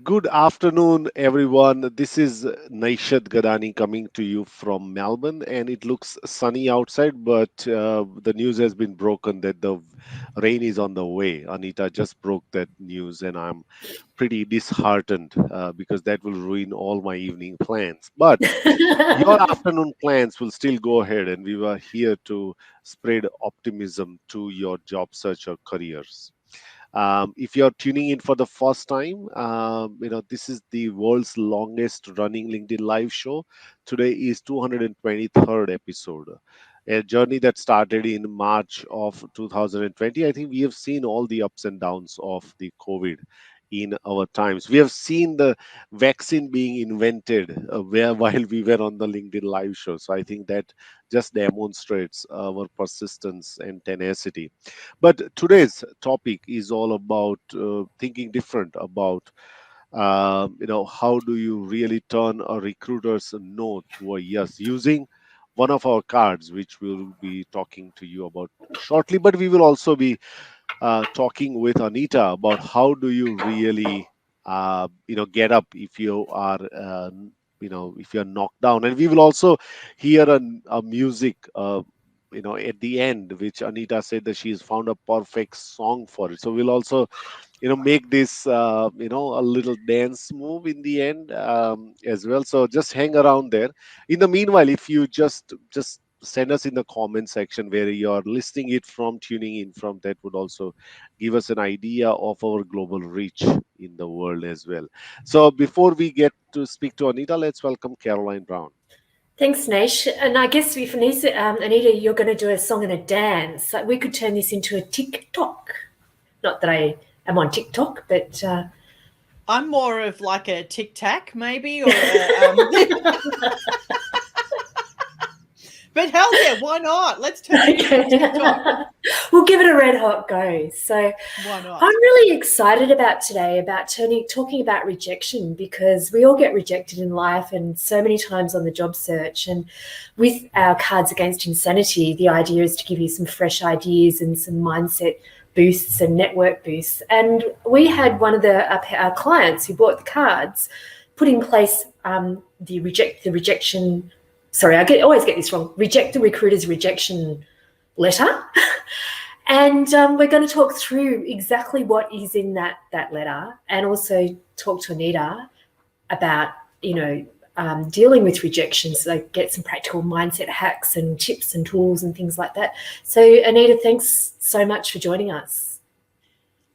Good afternoon, everyone. This is Naishad Gadani coming to you from Melbourne, and it looks sunny outside, but the news has been broken that the rain is on the way. Anita just broke that news, and I'm pretty disheartened because that will ruin all my evening plans. But your afternoon plans will still go ahead, and we were here to spread optimism to your job search or careers. If you're tuning in for the first time, this is the world's longest running LinkedIn live show. Today is 223rd episode. A journey that started in March of 2020. I think we have seen all the ups and downs of the COVID in our times. We have seen the vaccine being invented where while we were on the LinkedIn live show. So I think that just demonstrates our persistence and tenacity. But today's topic is all about thinking different about how do you really turn a recruiter's no to a yes using one of our cards, which we'll be talking to you about shortly. But we will also be talking with Anita about how do you really get up if you are if you're knocked down, and we will also hear a music at the end, which Anita said that she's found a perfect song for it. So we'll also make this a little dance move in the end as well. So just hang around there. In the meanwhile, if you just send us in the comment section where you're listening it from, tuning in from, that would also give us an idea of our global reach in the world as well. So before we get to speak to Anita, let's welcome Caroline Brown. Thanks, Nash. And I guess if Anita, you're going to do a song and a dance, like we could turn this into a TikTok. Not that I am on TikTok, but I'm more of like a tic tac, maybe, or a, but hell yeah, why not? Let's turn it into a TikTok. We'll give it a red hot go. So Why not? I'm really excited about today about talking about rejection, because we all get rejected in life and so many times on the job search. And with our cards against insanity, the idea is to give you some fresh ideas and some mindset boosts and network boosts. And we had one of our clients who bought the cards put in place the rejection. Sorry, always get this wrong. Reject the recruiter's rejection letter. And we're going to talk through exactly what is in that letter, and also talk to Anita about, dealing with rejection, so get some practical mindset hacks and tips and tools and things like that. So, Anita, thanks so much for joining us.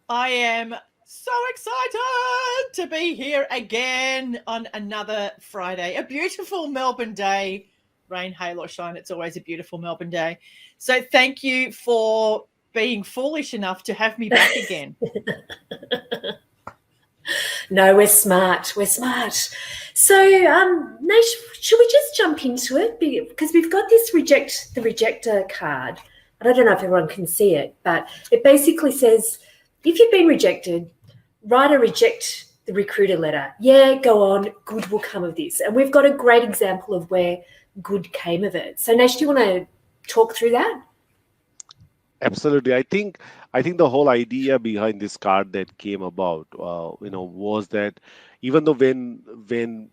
I am so excited to be here again on another Friday, a beautiful Melbourne day. Rain, hail or shine, it's always a beautiful Melbourne day. So thank you for being foolish enough to have me back again. No, we're smart. We're smart. So, Nash, should we just jump into it? Because we've got this the rejector card. And I don't know if everyone can see it, but it basically says, if you've been rejected, write a reject the recruiter letter. Yeah, go on. Good will come of this. And we've got a great example of where good came of it. So, Nash, do you want to talk through that? Absolutely. I think the whole idea behind this card that came about, was that even though when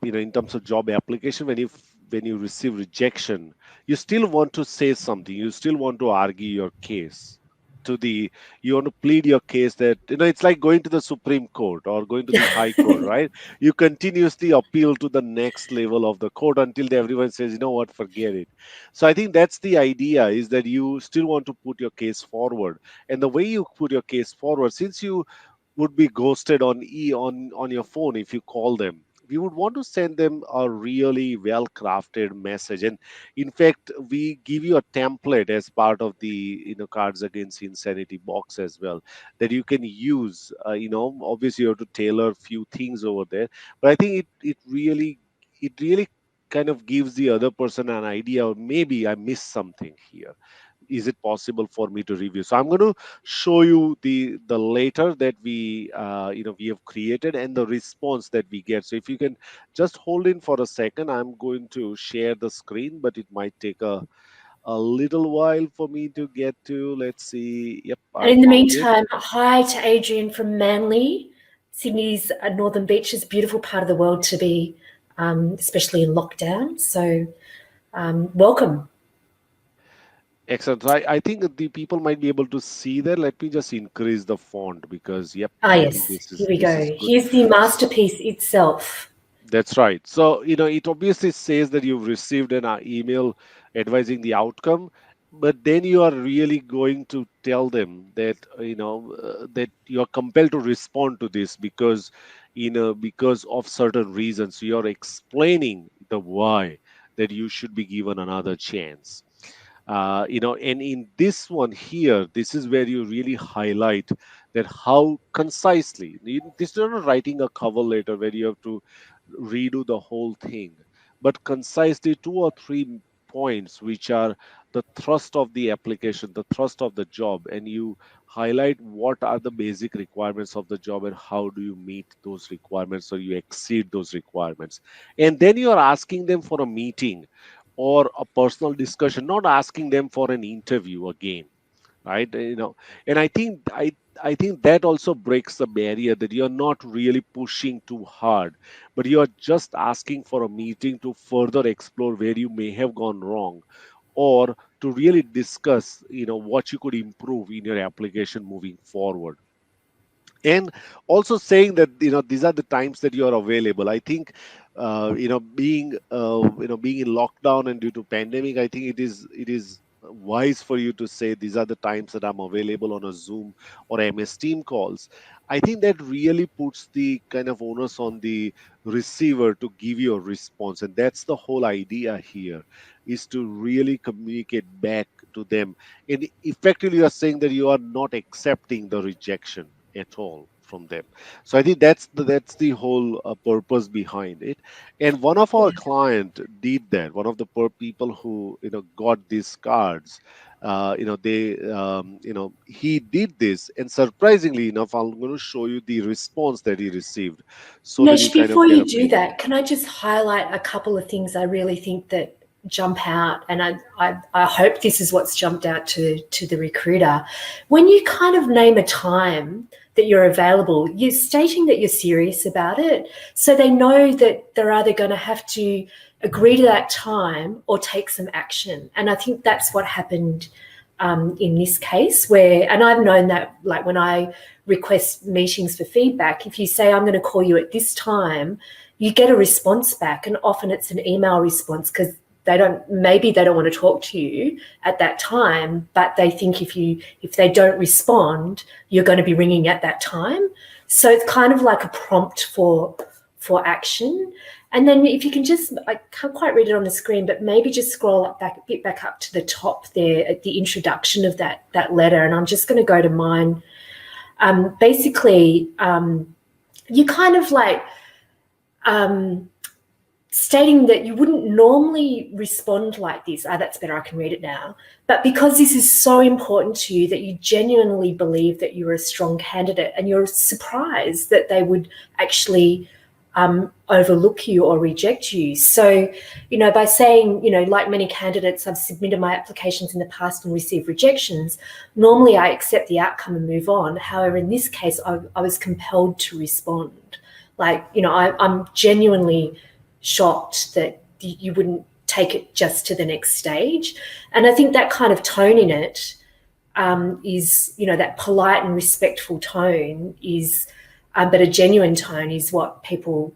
in terms of job application, when you receive rejection, you still want to say something. You still want to argue your case you want to plead your case that it's like going to the Supreme Court or going to the High Court, right? You continuously appeal to the next level of the court until everyone says, you know what, forget it. So I think that's the idea, is that you still want to put your case forward. And the way you put your case forward, since you would be ghosted on your phone if you call them, we would want to send them a really well crafted message. And in fact, we give you a template as part of the cards against insanity box as well, that you can use. Obviously you have to tailor a few things over there, but I think it really kind of gives the other person an idea, or maybe I missed something here. Is it possible for me to review? So I'm going to show you the letter that we have created and the response that we get. So if you can just hold in for a second, I'm going to share the screen, but it might take a little while for me to get to. Let's see. Yep, And I in the found it. meantime, hi to Adrian from Manly. Sydney's Northern Beaches, beautiful part of the world to be, especially in lockdown. So welcome. Excellent. So I think the people might be able to see that. Let me just increase the font because, yep, Ah, I think yes, this here is we this go. is good. Here's the masterpiece itself. That's right. So, it obviously says that you've received an email advising the outcome, but then you are really going to tell them that, that you are compelled to respond to this because of certain reasons. So you're explaining the why that you should be given another chance. And in this one here, this is where you really highlight that how concisely, this is not writing a cover letter where you have to redo the whole thing, but concisely two or three points which are the thrust of the application, the thrust of the job, and you highlight what are the basic requirements of the job and how do you meet those requirements or you exceed those requirements. And then you are asking them for a meeting or a personal discussion, not asking them for an interview again, right? And I think that also breaks the barrier that you're not really pushing too hard, but you're just asking for a meeting to further explore where you may have gone wrong, or to really discuss what you could improve in your application moving forward. And also saying that these are the times that you are available. I think being in lockdown and due to pandemic, I think it is wise for you to say these are the times that I'm available on a Zoom or MS Team calls. I think that really puts the kind of onus on the receiver to give you a response, and that's the whole idea here, is to really communicate back to them. And effectively you are saying that you are not accepting the rejection at all from them. So I think that's the whole purpose behind it. And one of our Yeah. client did that. One of the people who got these cards, he did this, and surprisingly enough, I'm going to show you the response that he received, so that you Nesh, kind of before get you a do feeling. that, can I just highlight a couple of things I really think that jump out? And I hope this is what's jumped out to the recruiter. When you kind of name a time that you're available, you're stating that you're serious about it. So they know that they're either going to have to agree to that time or take some action. And I think that's what happened in this case, where, and I've known that, like when I request meetings for feedback, if you say I'm going to call you at this time, you get a response back, and often it's an email response because maybe they don't want to talk to you at that time, but they think if they don't respond, you're going to be ringing at that time. So it's kind of like a prompt for action. And then if you can just, I can't quite read it on the screen, but maybe just scroll up back a bit, back up to the top there at the introduction of that letter. And I'm just going to go to mine. Basically, you kind of like stating that you wouldn't normally respond like this. Ah, that's better. I can read it now. But because this is so important to you, that you genuinely believe that you're a strong candidate, and you're surprised that they would actually overlook you or reject you. So, by saying, like many candidates, I've submitted my applications in the past and received rejections. Normally, I accept the outcome and move on. However, in this case, I was compelled to respond. Like, I'm genuinely shocked that you wouldn't take it just to the next stage. And I think that kind of tone in it is, that polite and respectful tone is, but a genuine tone is what people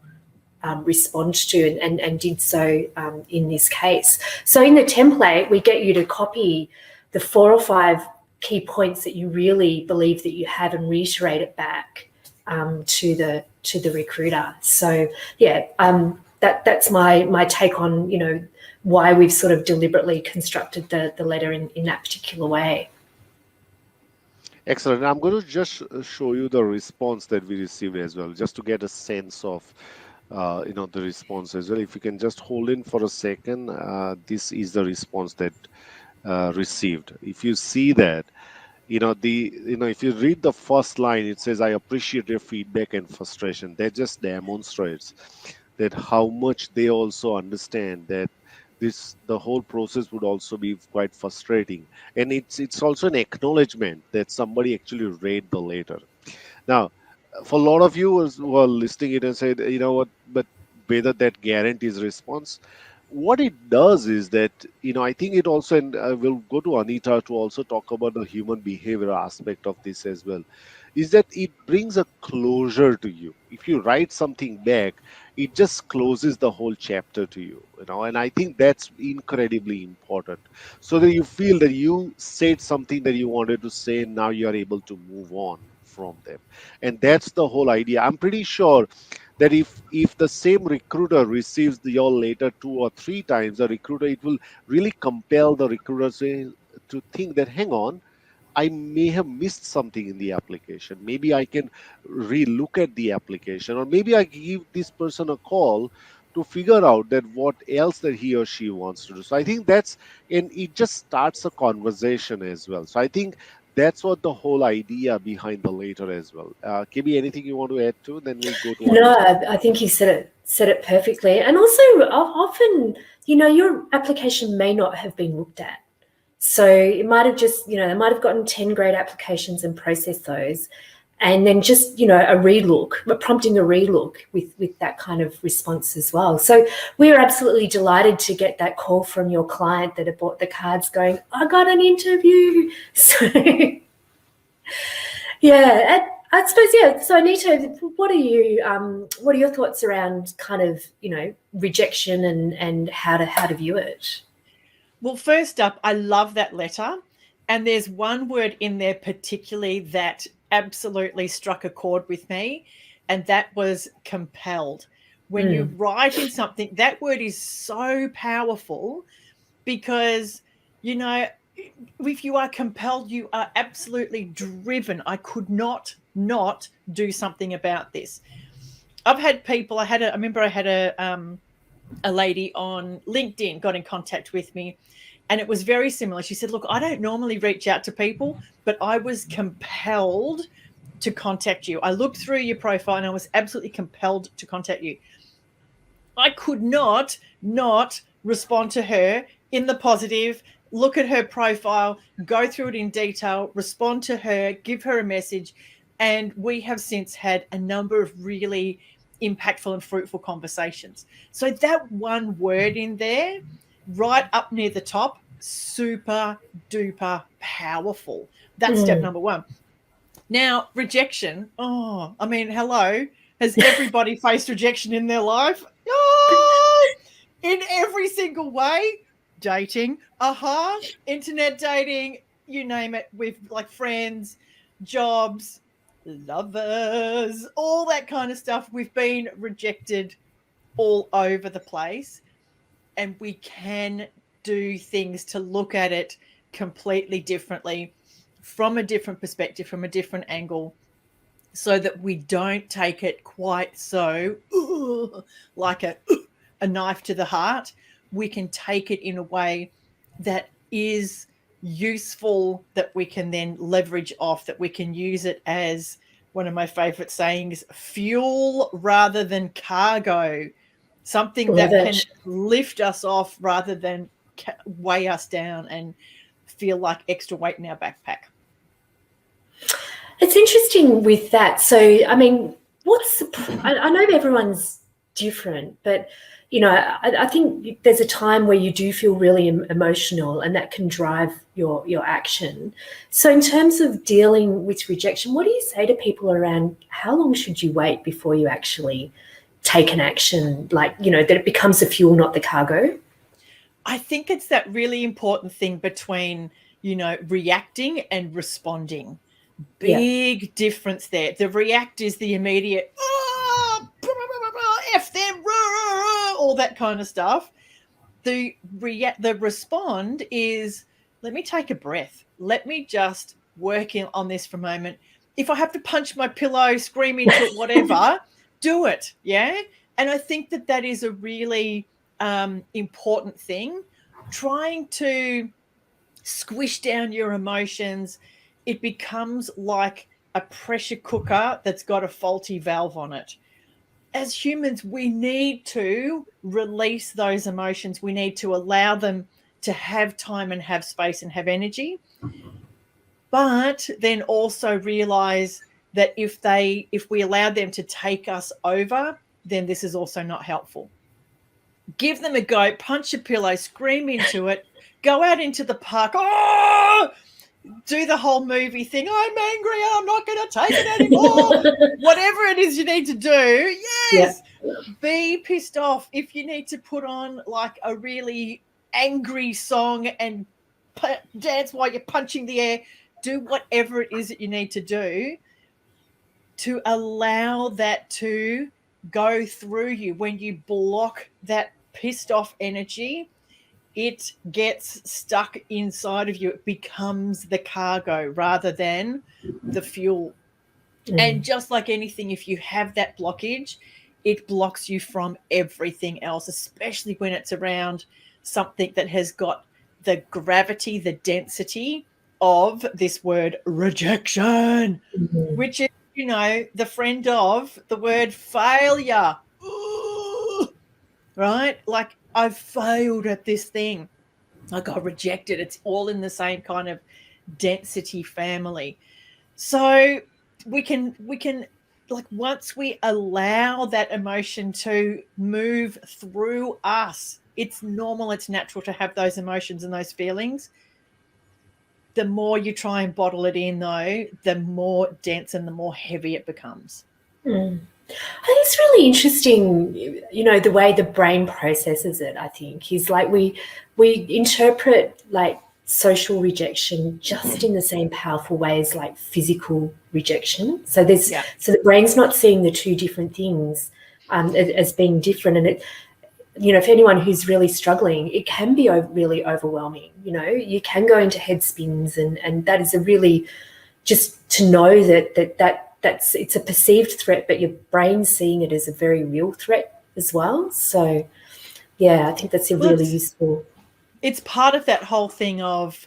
respond to, and did so in this case. So in the template, we get you to copy the 4 or 5 key points that you really believe that you have and reiterate it back to the recruiter. So yeah, that's my take on why we've sort of deliberately constructed the letter in that particular way. Excellent. I'm going to just show you the response that we received as well, just to get a sense of the response as well. If you can just hold in for a second, this is the response that received. If you see that, if you read the first line, it says, "I appreciate your feedback and frustration." That just demonstrates that how much they also understand that the whole process would also be quite frustrating, and it's also an acknowledgement that somebody actually read the letter. Now, For a lot of you who are listening it and said, you know what, but whether that guarantees response, what it does is that, I think it also, and I will go to Anita to also talk about the human behavior aspect of this as well, is that it brings a closure to you. If you write something back, it just closes the whole chapter to you, and I think that's incredibly important. So that you feel that you said something that you wanted to say, and now you are able to move on from them. And that's the whole idea. I'm pretty sure that if the same recruiter receives your letter 2 or 3 times, the recruiter, it will really compel the recruiter to think that, hang on, I may have missed something in the application. Maybe I can re-look at the application, or maybe I give this person a call to figure out that what else that he or she wants to do. So I think and it just starts a conversation as well. So I think that's what the whole idea behind the later as well. KB, anything you want to add to? Then we go to No, Anita. I think you said it perfectly. And also, often, your application may not have been looked at. So it might have just, they might have gotten 10 great applications and processed those. And then just, a relook, prompting a relook with that kind of response as well. So we are absolutely delighted to get that call from your client that had bought the cards going, I got an interview. So yeah, and I suppose, yeah. So Anita, what are your thoughts around kind of, rejection and how to view it? Well, first up, I love that letter. And there's one word in there particularly that absolutely struck a chord with me, and that was compelled. When you write in something, that word is so powerful because, you know, if you are compelled, you are absolutely driven. I could not do something about this. I've had people, I remember I had a lady on LinkedIn got in contact with me, and it was very similar. She said, look, I don't normally reach out to people, but I was compelled to contact you. I looked through your profile and I was absolutely compelled to contact you. I could not respond to her in the positive, look at her profile, go through it in detail, respond to her, give her a message. And we have since had a number of really impactful and fruitful conversations. So that one word in there, right up near the top, super duper powerful. That's step number one. Now, rejection. Oh, I mean, hello. Has everybody faced rejection in their life? Oh, in every single way. Dating, internet dating, you name it. With like friends, jobs, lovers, all that kind of stuff. We've been rejected all over the place, and we can do things to look at it completely differently, from a different perspective, from a different angle, so that we don't take it quite so like a knife to the heart. We can take it in a way that is useful, that we can then leverage off, that we can use it as one of my favorite sayings, fuel rather than cargo, something Love that can it. lift us off rather than weigh us down and feel like extra weight in our backpack. It's interesting with that. So, I mean, I know everyone's different, but, I think there's a time where you do feel really emotional, and that can drive your action. So in terms of dealing with rejection, what do you say to people around how long should you wait before you actually take an action, like, that it becomes the fuel, not the cargo? I think it's that really important thing between, reacting and responding. Big difference there. The react is the immediate, F them, all that kind of stuff. The respond is, let me take a breath. Let me just work on this for a moment. If I have to punch my pillow, scream into it, whatever, do it. Yeah. And I think that is a really important thing. Trying to squish down your emotions, it becomes like a pressure cooker that's got a faulty valve on it. As humans, we need to release those emotions. We need to allow them to have time and have space and have energy. But then also realize that if we allowed them to take us over, then this is also not helpful. Give them a go, punch a pillow, scream into it, go out into the park, oh, do the whole movie thing. I'm angry, I'm not going to take it anymore. Whatever it is you need to do, Yeah. yes, be pissed off. If you need to put on like a really angry song and dance while you're punching the air, do whatever it is that you need to do to allow that to go through you. When you block that pissed off energy, it gets stuck inside of you. It becomes the cargo rather than the fuel. And just like anything, if you have that blockage, it blocks you from everything else, especially when it's around something that has got the gravity, the density of this word rejection, which is, the friend of the word failure. Right? Like, I've failed at this thing. I got rejected. It's all in the same kind of density family. So we can like, once we allow that emotion to move through us, it's normal, it's natural to have those emotions and those feelings. The more you try and bottle it in, though, the more dense and the more heavy it becomes. I think it's really interesting, the way the brain processes it. I think is like we interpret like social rejection just in the same powerful way as like physical rejection. So so the brain's not seeing the two different things as being different, and it. For anyone who's really struggling, it can be really overwhelming. You can go into head spins, and that is a really, just to know that's it's a perceived threat, but your brain's seeing it as a very real threat as well. So, yeah, I think that's really useful. It's part of that whole thing of,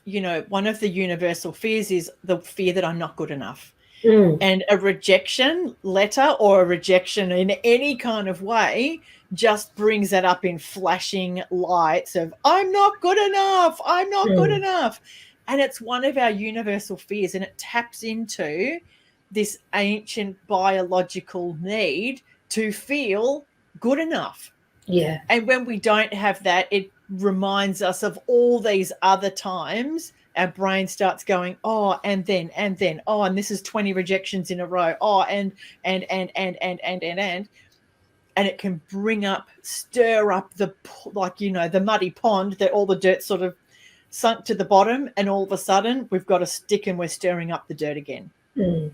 one of the universal fears is the fear that I'm not good enough. And a rejection letter or a rejection in any kind of way just brings that up in flashing lights of, I'm not good enough, I'm not good enough. And it's one of our universal fears, and it taps into this ancient biological need to feel good enough. Yeah. And when we don't have that, it reminds us of all these other times our brain starts going, oh, and then, oh, and this is 20 rejections in a row. Oh, and it can stir up the muddy pond that all the dirt sort of sunk to the bottom, and all of a sudden we've got a stick and we're stirring up the dirt again. And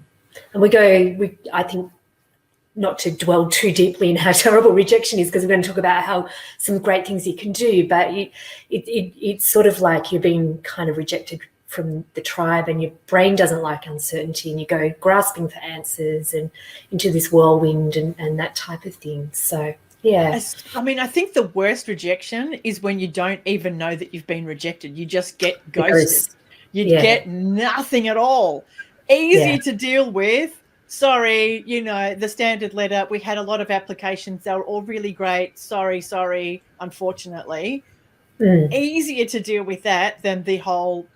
I think, not to dwell too deeply in how terrible rejection is, because we're going to talk about how some great things you can do, but it's sort of like you're being kind of rejected from the tribe, and your brain doesn't like uncertainty, and you go grasping for answers and into this whirlwind and that type of thing. So, yeah. I mean, I think the worst rejection is when you don't even know that you've been rejected. You just get ghosted. You get nothing at all. Easy to deal with. Sorry, the standard letter. We had a lot of applications. They were all really great. Sorry, unfortunately. Easier to deal with that than the whole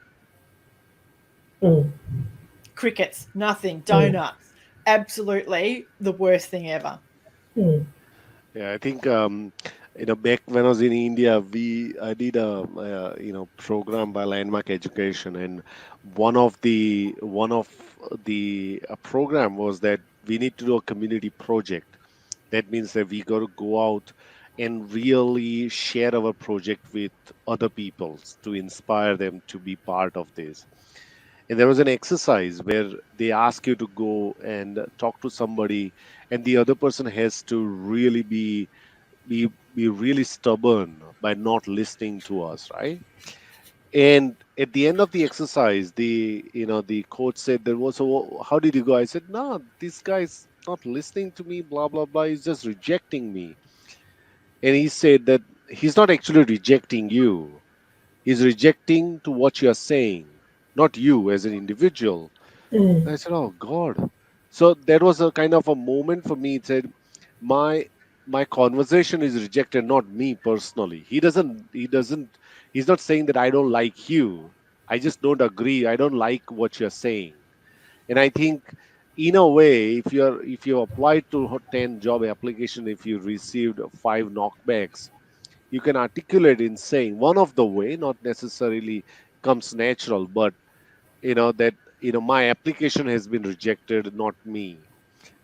crickets, nothing, donuts. Absolutely the worst thing ever. Yeah, I think back when I was in India, I did a program by Landmark Education, and one of the program was that we need to do a community project. That means that we got to go out and really share our project with other people to inspire them to be part of this. And there was an exercise where they ask you to go and talk to somebody, and the other person has to really be really stubborn by not listening to us, right? And at the end of the exercise, the coach said, there was, so how did you go? I said, no, this guy's not listening to me, blah blah blah, he's just rejecting me. And he said that he's not actually rejecting you, he's rejecting to what you're saying, not you as an individual. I said, oh God. So that was a kind of a moment for me. It said, my conversation is rejected, not me personally. He's not saying that I don't like you. I just don't agree. I don't like what you're saying. And I think in a way, if you applied to 10 job application, if you received 5 knockbacks, you can articulate in saying one of the way, not necessarily comes natural, but that my application has been rejected, not me.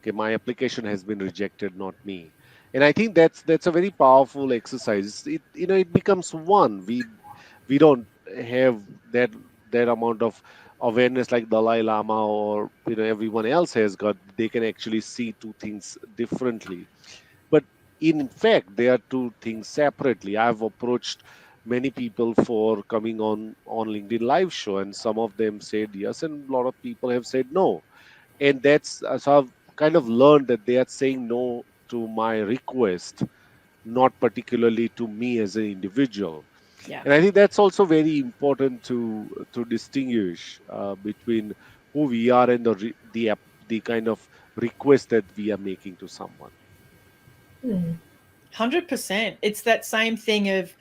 Okay, my application has been rejected, not me. And I think that's a very powerful exercise. It becomes one. We don't have that amount of awareness like Dalai Lama or everyone else has got. They can actually see two things differently, but in fact they are two things separately. I've approached many people for coming on LinkedIn live show, and some of them said yes, and a lot of people have said no. And that's so I've kind of learned that they are saying no to my request, not particularly to me as an individual. Yeah. And I think that's also very important to distinguish between who we are and the kind of request that we are making to someone. 100%. It's that same thing of,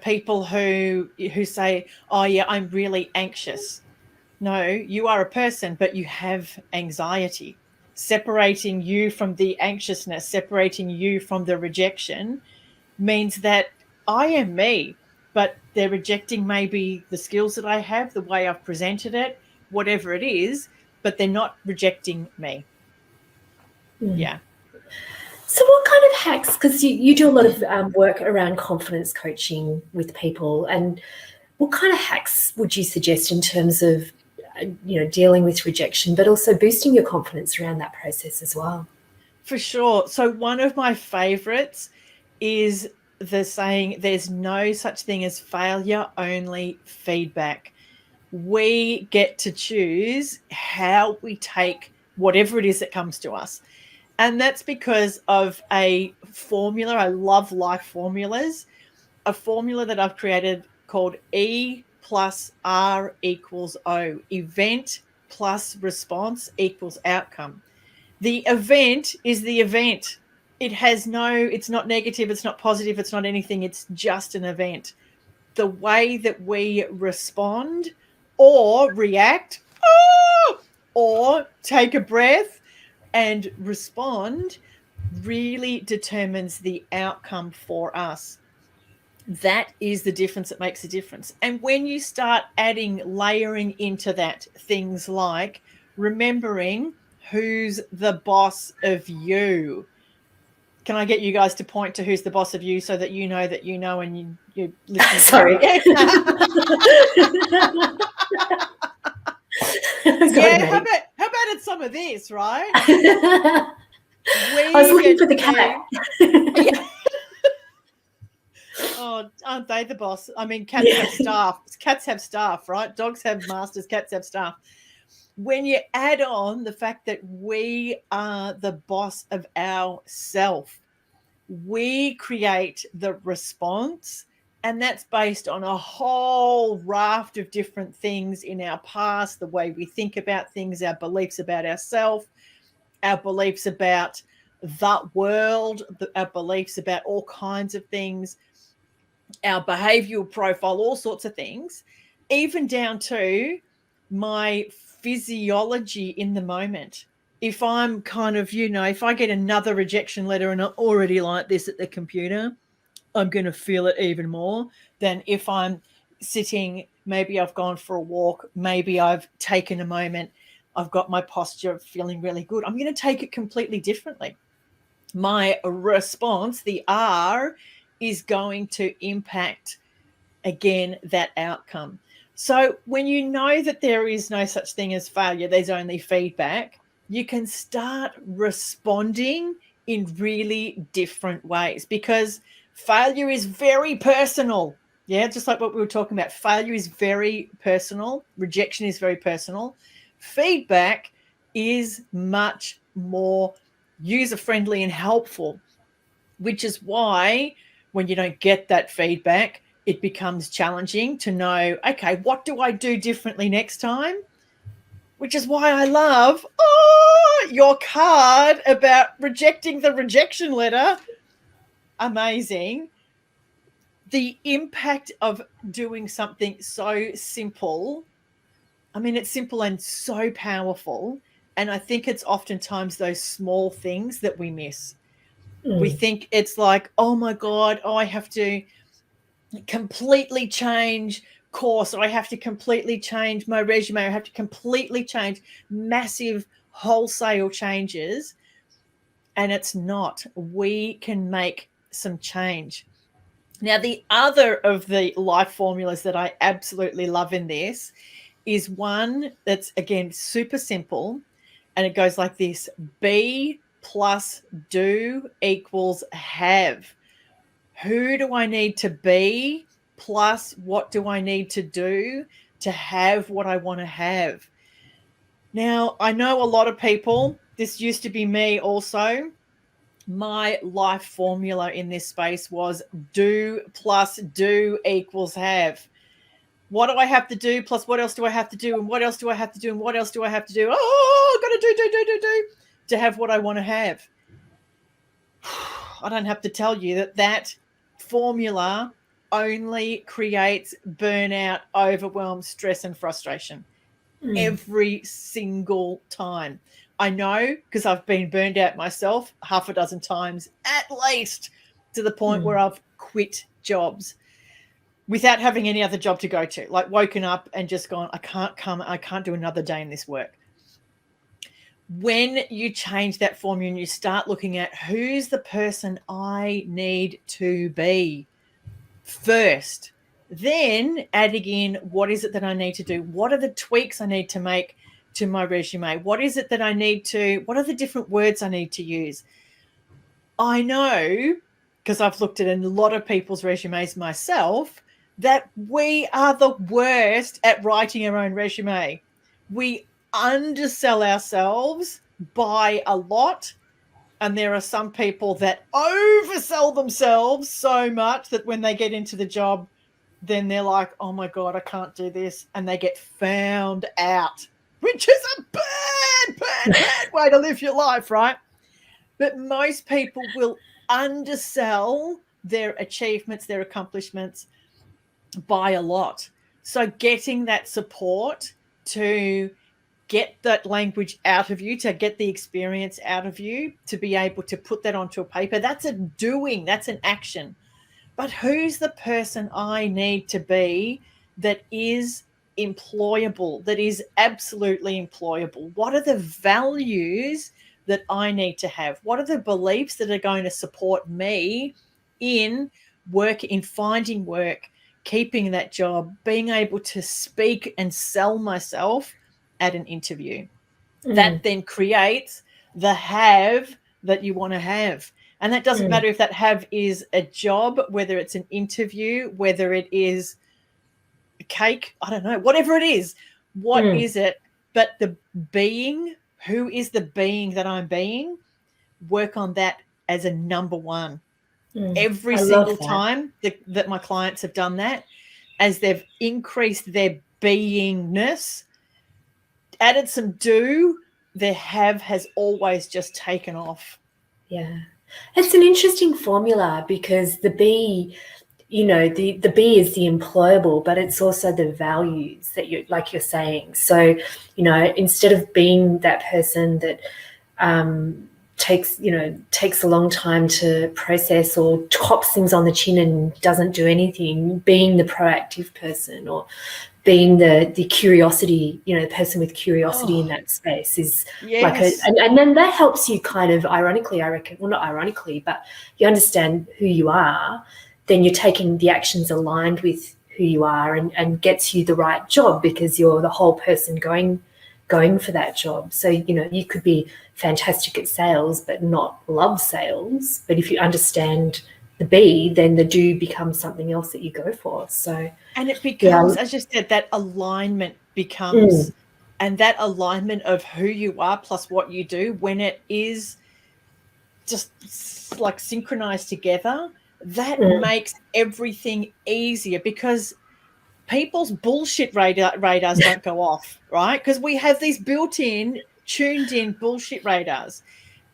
people who say, "Oh yeah, I'm really anxious." No, you are a person, but you have anxiety. Separating you from the anxiousness, separating you from the rejection means that I am me, but they're rejecting maybe the skills that I have, the way I've presented it, whatever it is, but they're not rejecting me. Yeah. So, what kind of hacks? Because you do a lot of work around confidence coaching with people, and what kind of hacks would you suggest in terms of dealing with rejection, but also boosting your confidence around that process as well? For sure. So one of my favorites is the saying, there's no such thing as failure, only feedback. We get to choose how we take whatever it is that comes to us. And that's because of a formula. I love life formulas. A formula that I've created called E plus R equals O. Event plus response equals outcome. The event is the event. It's not negative, it's not positive, it's not anything, it's just an event. The way that we respond or react, or take a breath and respond really determines the outcome for us. That is the difference that makes a difference. And when you start adding, layering into that things like remembering who's the boss of you. Can I get you guys to point to who's the boss of you so that you know and you listeners know? Sorry. Sorry, Yeah, mate. how about it's some of this, right? I was We looking get for the to cat. yeah. Oh, aren't they the boss? I mean, cats Yeah. have staff. Cats have staff, right? Dogs have masters, cats have staff. When you add on the fact that we are the boss of ourself, we create the response, and that's based on a whole raft of different things in our past, the way we think about things, our beliefs about ourselves, our beliefs about the world, our beliefs about all kinds of things, our behavioral profile, all sorts of things, even down to my physiology in the moment. If I'm kind of, if I get another rejection letter and I'm already like this at the computer, I'm going to feel it even more than if I'm sitting, maybe I've gone for a walk, maybe I've taken a moment, I've got my posture feeling really good. I'm going to take it completely differently. My response, the R, is going to impact again that outcome. So when you know that there is no such thing as failure, there's only feedback, you can start responding in really different ways, because failure is very personal. Yeah, just like what we were talking about. Failure is very personal, rejection is very personal. Feedback is much more user friendly and helpful, which is why when you don't get that feedback, it becomes challenging to know, okay, what do I do differently next time? Which is why I love your card about rejecting the rejection letter. Amazing. The impact of doing something so simple. I mean, it's simple and so powerful. And I think it's oftentimes those small things that we miss. We Mm. think it's like, oh my God, I have to completely change course, or I have to completely change my resume, or I have to completely change massive wholesale changes. And it's not. We can make some change. Now, the other of the life formulas that I absolutely love in this is one that's, again, super simple. And it goes like this: be plus do equals have. Who do I need to be plus what do I need to do to have what I want to have? Now, I know a lot of people, this used to be me also. My life formula in this space was do plus do equals have. What do I have to do plus what else do I have to do, and what else do I have to do, and what else do I have to do? Oh, I've got to do to have what I want to have. I don't have to tell you that formula only creates burnout, overwhelm, stress, and frustration every single time. I know, because I've been burned out myself half a dozen times at least, to the point where I've quit jobs without having any other job to go to, like woken up and just gone, I can't do another day in this work. When you change that formula and you start looking at who's the person I need to be first, then adding in what is it that I need to do? What are the tweaks I need to make to my resume? What is it that I need to, what are the different words I need to use? I know, because I've looked at a lot of people's resumes myself, that we are the worst at writing our own resume. We undersell ourselves by a lot. And there are some people that oversell themselves so much that when they get into the job, then they're like, oh my God, I can't do this. And they get found out, which is a bad way to live your life, right? But most people will undersell their achievements, their accomplishments by a lot. So getting that support to get that language out of you, to get the experience out of you, to be able to put that onto a paper, that's a doing, that's an action. But who's the person I need to be that is employable, that is absolutely employable? What are the values that I need to have? What are the beliefs that are going to support me in work, in finding work, keeping that job, being able to speak and sell myself at an interview? That then creates the have that you want to have. And that doesn't matter if that have is a job, whether it's an interview, whether it is a cake, I don't know, whatever it is. What is it? But the being, who is the being that I'm being? Work on that as a number one. Every I single love that. time that my clients have done that, as they've increased their beingness, added some do, their have has always just taken off. Yeah. It's an interesting formula because the B, the B is the employable, but it's also the values that you're saying. So, instead of being that person that takes a long time to process or hops things on the chin and doesn't do anything, being the proactive person, or being the curiosity, the person with curiosity in that space is like and then that helps you kind of, ironically, I reckon, well, not ironically, but you understand who you are, then you're taking the actions aligned with who you are, and gets you the right job because you're the whole person going for that job. So, you could be fantastic at sales but not love sales. But if you understand the B, then the do becomes something else that you go for. So, and it becomes, as you said, that alignment becomes, and that alignment of who you are plus what you do, when it is just like synchronized together, that makes everything easier, because people's bullshit radars don't go off, right? Because we have these built-in, tuned-in bullshit radars.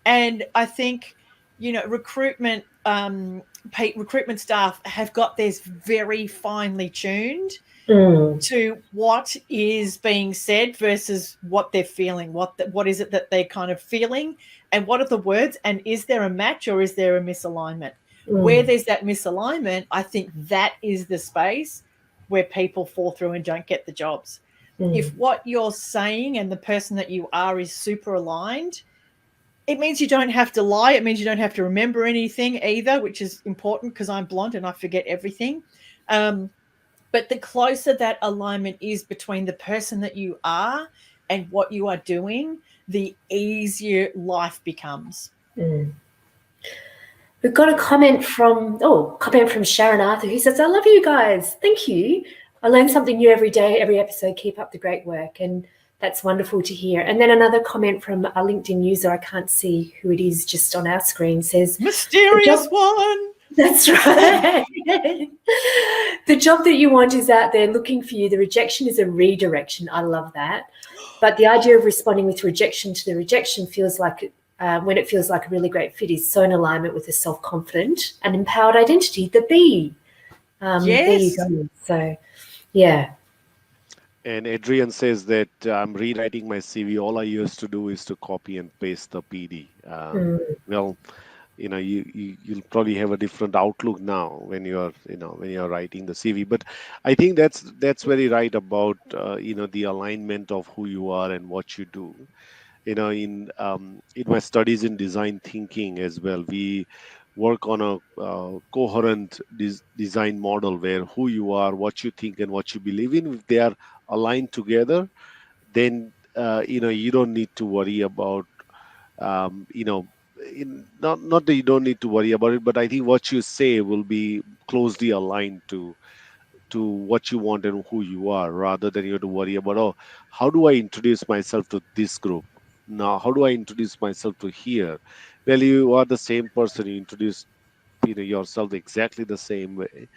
And I think, recruitment staff have got theirs very finely tuned. to what is being said versus what they're feeling. What is it that they're kind of feeling, and what are the words, and is there a match or is there a misalignment? Where there's that misalignment, I think that is the space where people fall through and don't get the jobs. If what you're saying and the person that you are is super aligned, it means you don't have to lie. It means you don't have to remember anything either, which is important because I'm blonde and I forget everything. But the closer that alignment is between the person that you are and what you are doing, the easier life becomes. We've got a comment from Sharon Arthur, who says, "I love you guys. Thank you. I learn something new every day, every episode. Keep up the great work." And that's wonderful to hear. And then another comment from a LinkedIn user, I can't see who it is just on our screen, says, "Mysterious one." That's right. The job that you want is out there looking for you. The rejection is a redirection. I love that. But the idea of responding with rejection to the rejection feels like, when it feels like a really great fit, is so in alignment with a self-confident and empowered identity, the B. Yes. There you go. So, yeah. And Adrian says that I'm rewriting my CV. All I used to do is to copy and paste the PD. Well, you'll probably have a different outlook now when you're writing the CV. But I think that's very right about the alignment of who you are and what you do. In my studies in design thinking as well, we work on a coherent design model where who you are, what you think, and what you believe in, if they are aligned together, then you don't need to worry about not that you don't need to worry about it, but I think what you say will be closely aligned to what you want and who you are, rather than you have to worry about, oh, how do I introduce myself to this group? Now, how do I introduce myself to here? Well, you are the same person. You introduce yourself exactly the same way.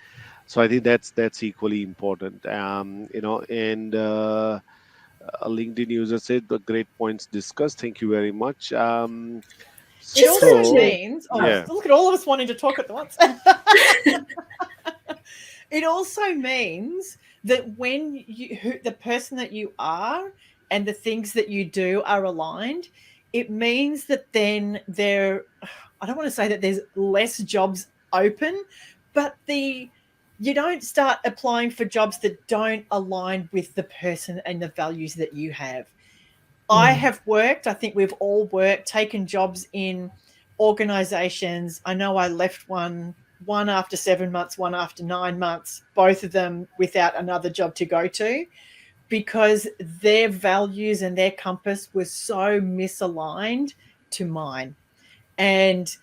So I think that's equally important. And a LinkedIn user said the great points discussed. Thank you very much. It also So, means, yeah. look at all of us wanting to talk at once. It also means that when the person that you are and the things that you do are aligned, it means that then I don't want to say that there's less jobs open, but you don't start applying for jobs that don't align with the person and the values that you have. I have worked, I think we've all worked, taken jobs in organizations. I know I left one after 7 months, one after 9 months, both of them without another job to go to, because their values and their compass was so misaligned to mine. And,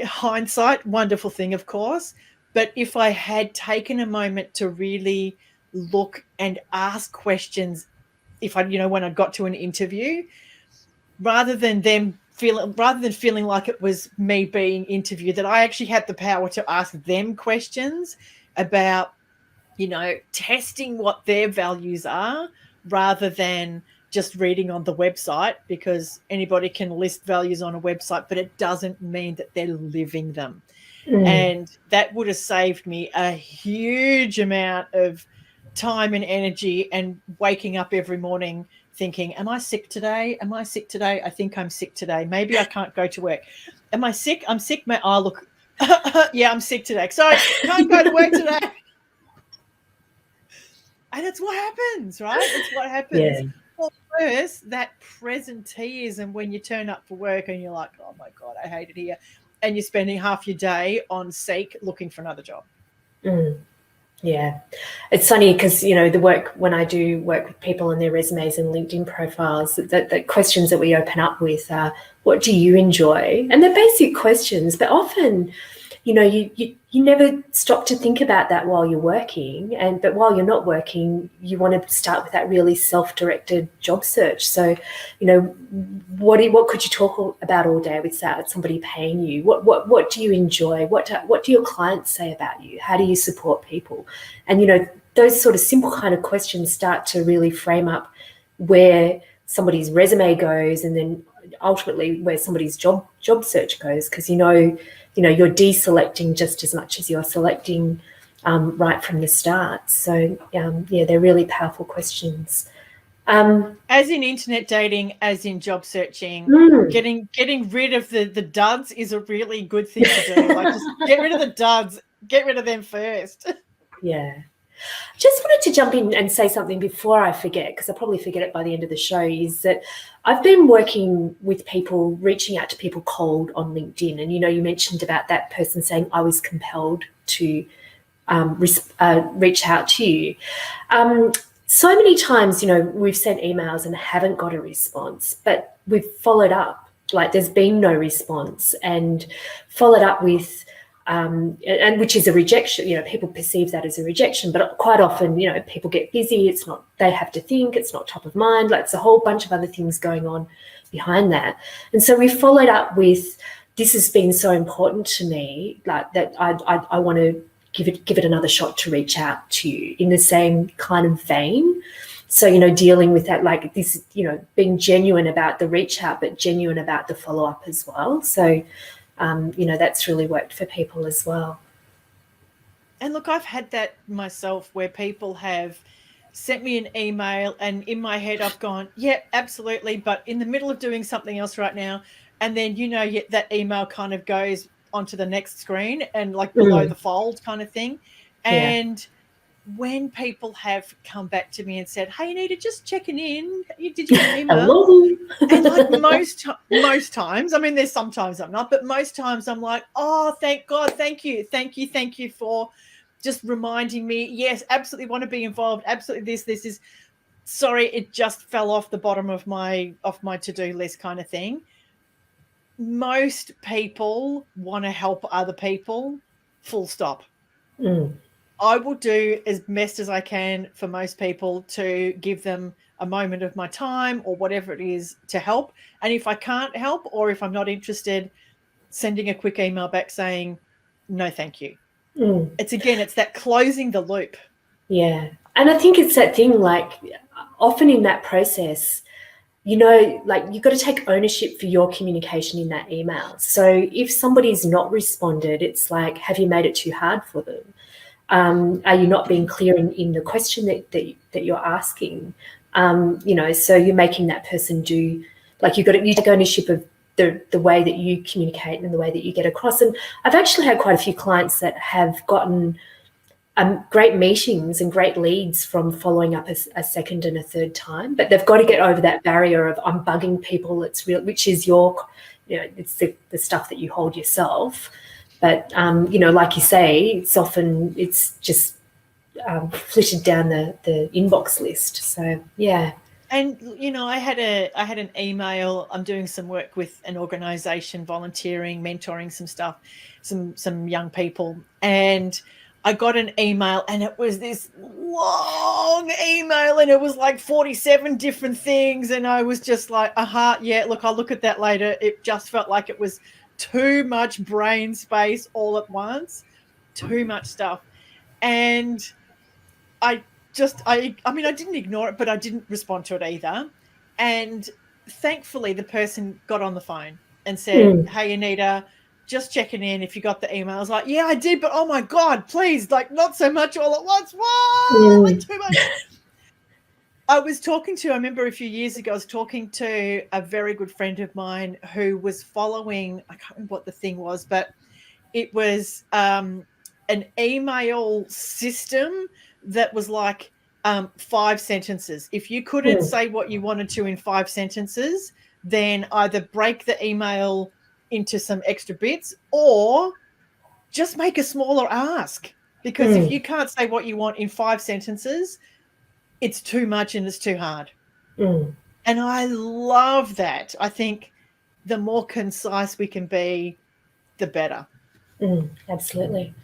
hindsight, wonderful thing, of course. But if I had taken a moment to really look and ask questions, when I got to an interview, rather than feeling like it was me being interviewed, that I actually had the power to ask them questions about, testing what their values are, rather than just reading on the website, because anybody can list values on a website, but it doesn't mean that they're living them. And that would have saved me a huge amount of time and energy, and waking up every morning thinking, am I sick today? Am I sick today? I think I'm sick today. Maybe I can't go to work. Am I sick? I'm sick. Look, yeah, I'm sick today. Sorry, can't go to work today. And it's what happens, right? It's what happens. Yeah. Well, first, that presenteeism when you turn up for work and you're like, oh my God, I hate it here. And you're spending half your day on Seek looking for another job. Yeah, it's funny because, when I do work with people on their resumes and LinkedIn profiles, the questions that we open up with are, what do you enjoy? And they're basic questions, but often, you never stop to think about that while you're working. But while you're not working, you want to start with that really self-directed job search. So, what could you talk about all day without somebody paying you? What do you enjoy? What do your clients say about you? How do you support people? And those sort of simple kind of questions start to really frame up where somebody's resume goes, and then ultimately where somebody's job search goes, because you're deselecting just as much as you're selecting right from the start. So yeah, they're really powerful questions. As in internet dating, as in job searching, Mm. getting rid of the duds is a really good thing to do. Like, just get rid of the duds, get rid of them first. Yeah. Just wanted to jump in and say something before I forget, because I'll probably forget it by the end of the show, is that I've been working with people, reaching out to people cold on LinkedIn. And, you mentioned about that person saying, I was compelled to reach out to you. So many times, we've sent emails and haven't got a response, but we've followed up. Like, there's been no response, and followed up with, and which is a rejection. People perceive that as a rejection, but quite often, people get busy. It's not, they have to think, it's not top of mind. Like, it's a whole bunch of other things going on behind that. And so we followed up with, this has been so important to me, like that I want to give it another shot to reach out to you, in the same kind of vein. So, dealing with that, like this, being genuine about the reach out, but genuine about the follow up as well. So, that's really worked for people as well. And look, I've had that myself, where people have sent me an email, and in my head I've gone, yeah, absolutely, but in the middle of doing something else right now. And then, that email kind of goes onto the next screen, and like below the fold kind of thing. Yeah. And when people have come back to me and said, hey, Anita, just checking in, did you get my email? Hello. And like most times, I mean, there's sometimes I'm not, but most times I'm like, oh, thank God, thank you for just reminding me. Yes, absolutely want to be involved. Absolutely, this is, sorry, it just fell off the bottom of my to-do list kind of thing. Most people want to help other people, full stop. I will do as best as I can for most people to give them a moment of my time or whatever it is to help. And if I can't help, or if I'm not interested, sending a quick email back saying, no, thank you. It's that closing the loop. Yeah. And I think it's that thing, like, often in that process, like, you've got to take ownership for your communication in that email. So if somebody's not responded, it's like, have you made it too hard for them? Are you not being clear in the question that you're asking? So you're making that person do, like, you take ownership of the way that you communicate and the way that you get across. And I've actually had quite a few clients that have gotten great meetings and great leads from following up a second and a third time, but they've got to get over that barrier of, I'm bugging people. It's real, which is it's the stuff that you hold yourself. But, like you say, it's just flitted down the inbox list. So, yeah. And, I had an email. I'm doing some work with an organization, volunteering, mentoring some stuff, some young people. And I got an email, and it was this long email, and it was like 47 different things. And I was just like, yeah, look, I'll look at that later. It just felt like it was too much brain space all at once, too much stuff. And I didn't ignore it, but I didn't respond to it either. And thankfully, the person got on the phone and said, hey, Anita, just checking in if you got the email. I was like, yeah, I did, but oh my God, please, like, not so much all at once. Whoa, like, too much. I remember a few years ago, I was talking to a very good friend of mine who was following, I can't remember what the thing was, but it was an email system that was like 5 sentences. If you couldn't say what you wanted to in 5 sentences, then either break the email into some extra bits or just make a smaller ask. Because if you can't say what you want in 5 sentences, it's too much and it's too hard. And I love that. I think the more concise we can be, the better. Absolutely.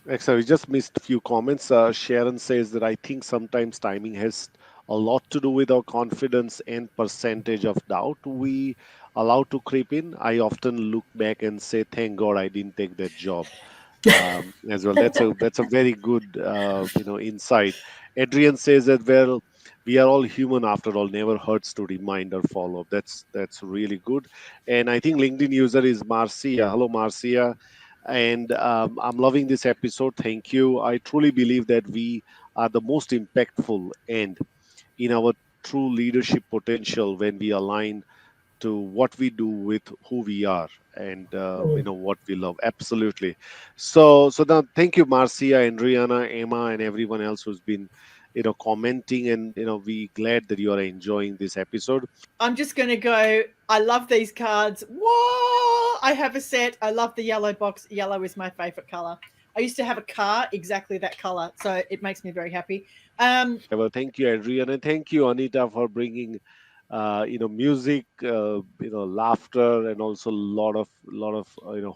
Excellent. We just missed a few comments. Sharon says that I think sometimes timing has a lot to do with our confidence and percentage of doubt we allow to creep in. I often look back and say, "Thank God I didn't take that job." As well, that's a very good insight. Adrian says that, well, we are all human after all. Never hurts to remind or follow up. That's really good. And I think LinkedIn user is Marcia. Hello, Marcia. And I'm loving this episode. Thank you. I truly believe that we are the most impactful and in our true leadership potential when we align to what we do with who we are, and Mm. what we love. Absolutely. So now, thank you, Marcia and Rihanna, Emma, and everyone else who's been commenting, and we glad that you are enjoying this episode. I'm just going to go. I love these cards. Whoa! I have a set. I love the yellow box. Yellow is my favorite color. I used to have a car exactly that color, so it makes me very happy. Well, thank you, Adrian, and thank you, Anita, for bringing music, laughter, and also a lot of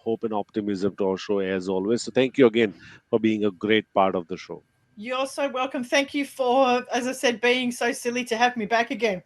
hope and optimism to our show as always. So thank you again for being a great part of the show. You're so welcome. Thank you for, as I said, being so silly to have me back again.